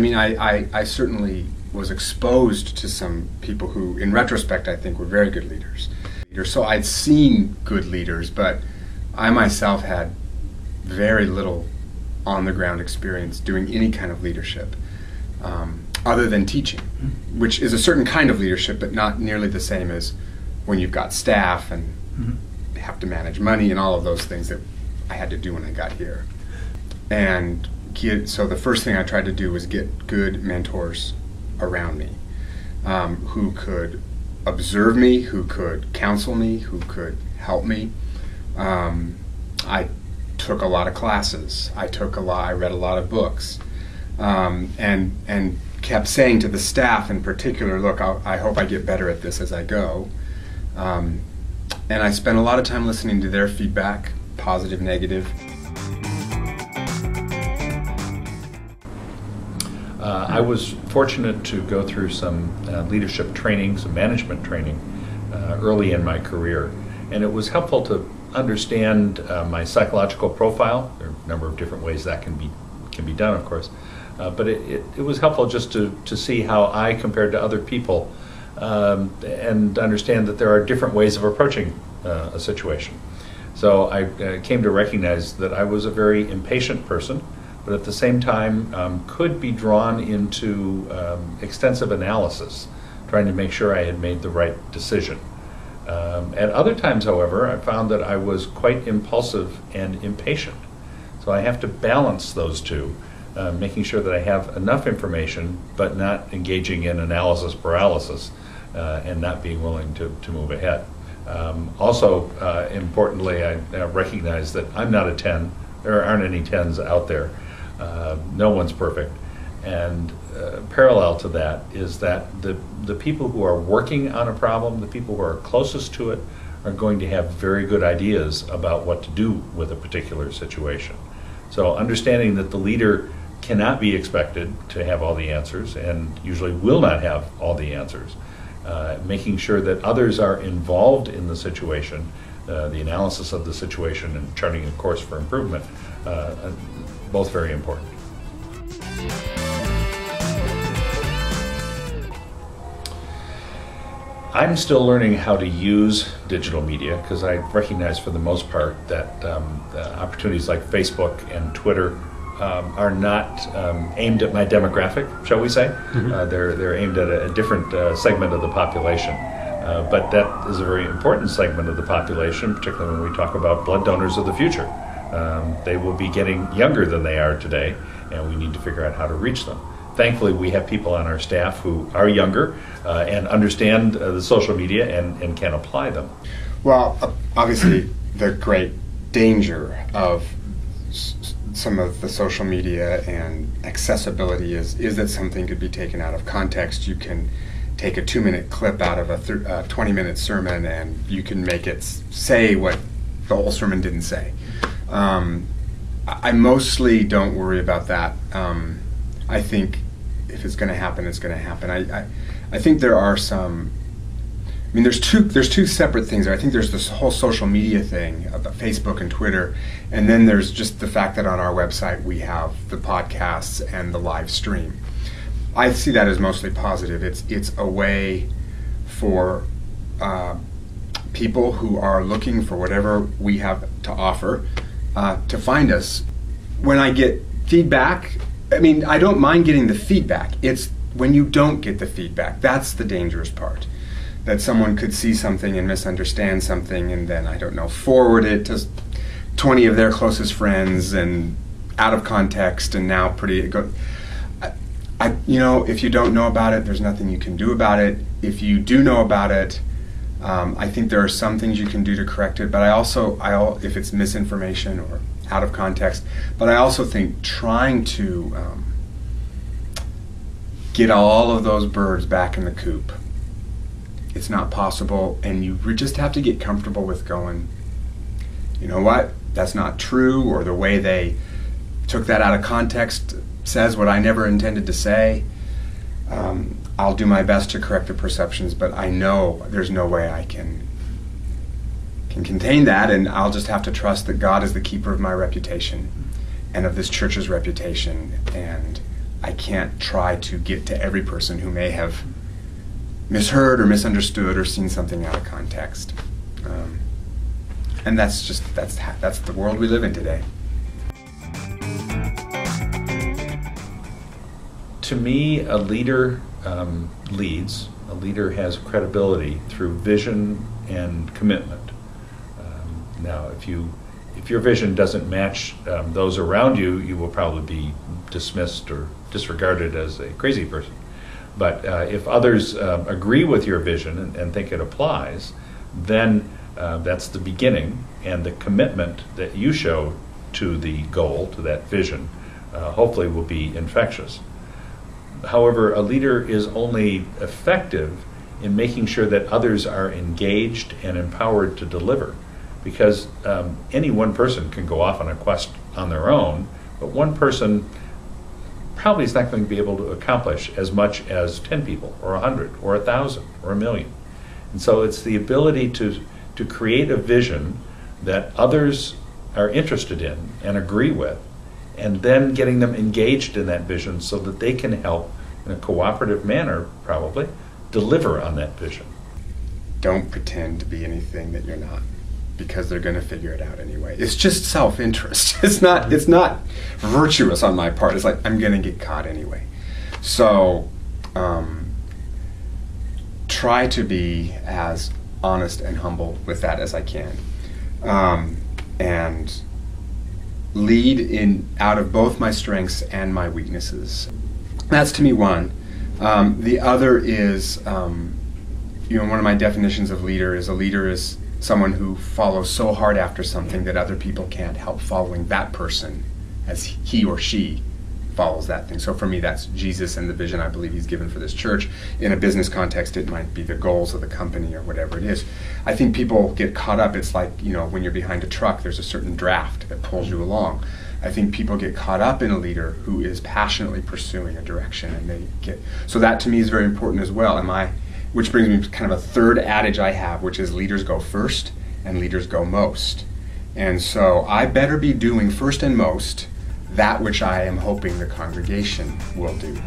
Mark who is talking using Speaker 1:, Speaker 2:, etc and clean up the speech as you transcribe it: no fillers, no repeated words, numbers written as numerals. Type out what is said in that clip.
Speaker 1: mean, I certainly was exposed to some people who, in retrospect, I think were very good leaders. So I'd seen good leaders, but I myself had very little on-the-ground experience doing any kind of leadership other than teaching, which is a certain kind of leadership, but not nearly the same as when you've got staff and have to manage money and all of those things that I had to do when I got here. And so the first thing I tried to do was get good mentors around me who could observe me, who could counsel me, who could help me. I took a lot of classes. I read a lot of books, and kept saying to the staff in particular, look, I hope I get better at this as I go. And I spent a lot of time listening to their feedback, positive, negative.
Speaker 2: I was fortunate to go through some leadership training, some management training early in my career, and it was helpful to understand my psychological profile. There are a number of different ways that can be done, of course, but it was helpful just to see how I compared to other people and understand that there are different ways of approaching a situation. So I came to recognize that I was a very impatient person, but at the same time could be drawn into extensive analysis, trying to make sure I had made the right decision. At other times, however, I found that I was quite impulsive and impatient. So I have to balance those two, making sure that I have enough information, but not engaging in analysis paralysis and not being willing to move ahead. Also, importantly, I recognize that I'm not a 10. There aren't any 10s out there. No one's perfect. And parallel to that is that the people who are working on a problem, the people who are closest to it, are going to have very good ideas about what to do with a particular situation. So understanding that the leader cannot be expected to have all the answers and usually will not have all the answers. Making sure that others are involved in the situation, the analysis of the situation and charting a course for improvement, both very important. I'm still learning how to use digital media because I recognize for the most part that opportunities like Facebook and Twitter are not aimed at my demographic, shall we say. They're aimed at a different segment of the population. But that is a very important segment of the population, particularly when we talk about blood donors of the future. They will be getting younger than they are today, and we need to figure out how to reach them. Thankfully, we have people on our staff who are younger and understand the social media and can apply them.
Speaker 1: Well, obviously, the great danger of some of the social media and accessibility is that something could be taken out of context. You can take a 2-minute clip out of a 20-minute sermon and you can make it say what the whole sermon didn't say. I mostly don't worry about that. I think if it's going to happen, it's going to happen. I think there are some. I mean, there's two separate things. I think there's this whole social media thing about Facebook and Twitter, and then there's just the fact that on our website we have the podcasts and the live stream. I see that as mostly positive. It's a way for people who are looking for whatever we have to offer to find us. When I get feedback, I mean, I don't mind getting the feedback. It's when you don't get the feedback, that's the dangerous part. That someone could see something and misunderstand something and then, I don't know, forward it to 20 of their closest friends and out of context and now you know, if you don't know about it, there's nothing you can do about it. If you do know about it, I think there are some things you can do to correct it, but if it's misinformation or out of context, but I also think trying to get all of those birds back in the coop, it's not possible, and you just have to get comfortable with going, you know what, that's not true, or the way they took that out of context says what I never intended to say. I'll do my best to correct the perceptions, but I know there's no way I can contain that, and I'll just have to trust that God is the keeper of my reputation and of this church's reputation, and I can't try to get to every person who may have misheard or misunderstood or seen something out of context. And that's the world we live in today.
Speaker 2: To me, a leader leads. A leader has credibility through vision and commitment. Now, if your vision doesn't match those around you, you will probably be dismissed or disregarded as a crazy person. But if others agree with your vision and think it applies, then that's the beginning, and the commitment that you show to the goal, to that vision, hopefully will be infectious. However, a leader is only effective in making sure that others are engaged and empowered to deliver, because any one person can go off on a quest on their own, but one person probably is not going to be able to accomplish as much as 10 people or 100 or 1,000 or 1,000,000. And so it's the ability to create a vision that others are interested in and agree with, and then getting them engaged in that vision so that they can help in a cooperative manner, probably, deliver on that vision.
Speaker 1: Don't pretend to be anything that you're not, because they're going to figure it out anyway. It's just self-interest. It's not virtuous on my part. It's like, I'm going to get caught anyway. So try to be as honest and humble with that as I can. And lead out of both my strengths and my weaknesses. That's, to me, one. The other is, one of my definitions of leader is someone who follows so hard after something that other people can't help following that person as he or she follows that thing. So for me, that's Jesus and the vision I believe he's given for this church. In a business context, it might be the goals of the company or whatever it is. I think people get caught up. It's like, when you're behind a truck, there's a certain draft that pulls you along. I think people get caught up in a leader who is passionately pursuing a direction, and so that to me is very important as well. Which brings me to kind of a third adage I have, which is leaders go first and leaders go most. And so I better be doing first and most that which I am hoping the congregation will do.